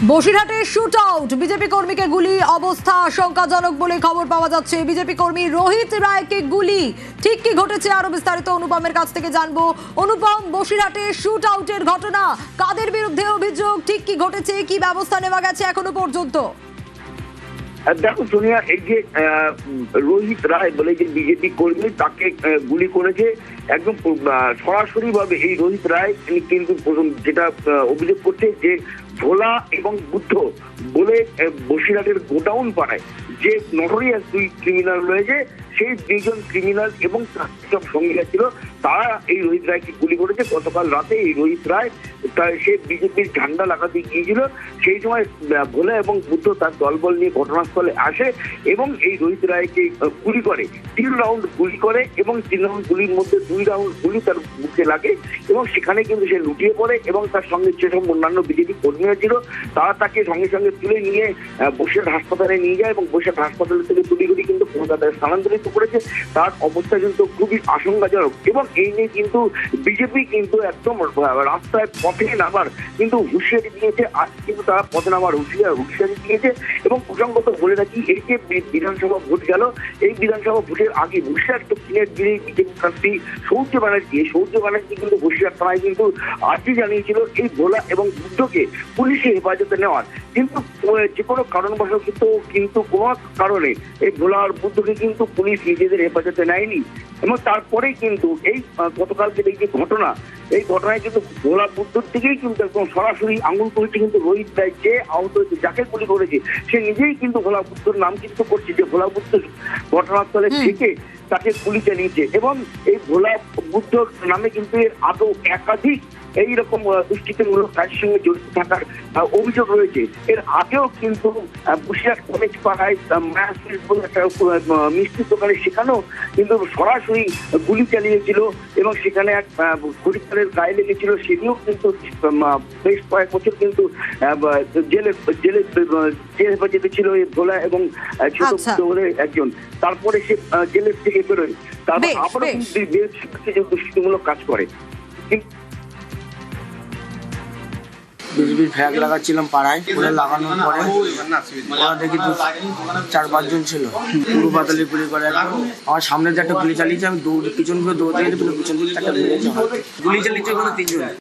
বসিরহাটে shoot out, BJP কর্মীকে গুলি, অবস্থা আশঙ্কাজনক বলে খবর পাওয়া যাচ্ছে। বিজেপি কর্মী রোহিত রায়কে গুলি, ঠিক কি ঘটেছে আরো বিস্তারিত অনুপমের কাছ থেকে জানবো। অনুপম, বসিরহাটে শুট আউটের ঘটনা, কাদের বিরুদ্ধে অভিযোগ, ঠিক কি ঘটেছে, কি ব্যবস্থা নেওয়া গেছে এখনো পর্যন্ত? দেখো সোনিয়া, এই যে রোহিত রায় বলে যে বিজেপি কর্মী, তাকে গুলি করেছে একদম সরাসরি ভাবে। এই রোহিত রায় কিন্তু যেটা অভিযোগ করছে যে ভোলা এবং বুদ্ধ বলে বসিরহাটের গোডাউন পাড়ায় যে নটোরিয়াস দুই ক্রিমিনাল রয়েছে, সেই দুইজন ক্রিমিনাল এবং সব সঙ্গীরা ছিল, তারা এই রোহিত রায়কে গুলি করেছে। গতকাল রাতে এই রোহিত রায় সে বিজেপির ঝান্ডা লাগাতে গিয়েছিল, সেই সময় ভোলা এবং বুদ্ধ তার দলবল নিয়ে ঘটনাস্থলে আসে এবং এই রোহিত রায়কে গুলি করে। 3 রাউন্ড গুলি করে এবং 3 রাউন্ড গুলির মধ্যে 2 রাউন্ড গুলি তার বুকে লাগে এবং সেখানে কিন্তু সে লুটিয়ে পড়ে এবং তার সঙ্গে যেসব অন্যান্য বিজেপি কর্মীরা ছিল তারা তাকে সঙ্গে সঙ্গে তুলে নিয়ে বসিরহাট হাসপাতালে নিয়ে যায় এবং বসিরহাট হাসপাতাল থেকে তুলিগুলি কিন্তু কলকাতায় স্থানান্তরিত করেছে। তার অবস্থা কিন্তু খুবই আশঙ্কাজনক এবং এই নিয়ে কিন্তু বিজেপি কিন্তু একদম রাস্তায় পথে নামার কিন্তু হুঁশিয়ারি দিয়েছে। আজ কিন্তু তারা পথে নামার হুঁশিয়ারি দিয়েছে এবং প্রসঙ্গত বলে রাখি, এই যে বিধানসভা ভোট গেল, এই বিধানসভা ভোটের আগে বসিরহাট দক্ষিণের যিনি বিজেপি প্রার্থী সৌর্য ব্যানার্জি কিন্তু বসিরহাট থানায় কিন্তু আর্জি জানিয়েছিল এই ভোলা এবং বুদ্ধকে পুলিশে হেফাজতে নেওয়ার, কিন্তু যে কোনো কারণবশত কিন্তু কোনো কারণে এই ভোলা আর বুদ্ধকে কিন্তু পুলিশ নিজেদের হেফাজতে নেয়নি এবং তারপরেই কিন্তু এই গতকালকে এই যে ঘটনা, এই ঘটনায় কিন্তু ভোলা বুদ্ধর থেকেই কিন্তু একদম সরাসরি আঙুল তুলছে কিন্তু রোহিত রায়, যে আহত হয়েছে, যাকে গুলি করেছে, সে নিজেই কিন্তু ভোলা বুদ্ধর নাম কিন্তু করছে যে ভোলা বুদ্ধ ঘটনাস্থলে থেকে তাকে গুলি চালিয়েছে এবং এই ভোলা বুদ্ধ নামে কিন্তু এর আদৌ একাধিক এইরকম দুষ্কৃতিমূলক কাজের সঙ্গে জড়িত থাকার অভিযোগ রয়েছে। এর আগেও কিন্তু বসিরহাট কলেজ পাড়ায় একটা মিষ্টির দোকানে, সেখানেও কিন্তু সরাসরি গুলি চালিয়েছিল এবং সেখানে এক পরিবারের গায়ে লেগেছিল, সেটিও কিন্তু বেশ কয়েক বছর কিন্তু জেলে হেফাজতে ছিল এই ভোলা এবং ছোট বলে একজন। তারপরে সে জেলের থেকে বেরোয়, তারপর আবারও কিন্তু দুষ্কৃতিমূলক কাজ করে। বিজেপির ফ্ল্যাগ লাগাচ্ছিলাম পাড়ায়, ওরা লাগানোর পরে ওরা দেখি 4-5 জন ছিল, পুরো পাতালি গুলি করে। আমার সামনে যে একটা গুলি চালিয়েছে, আমি পিছন করে দৌড়তে গেলে পিছন দিকে একটা গুলি চালিয়েছে, ওখানে 3 জন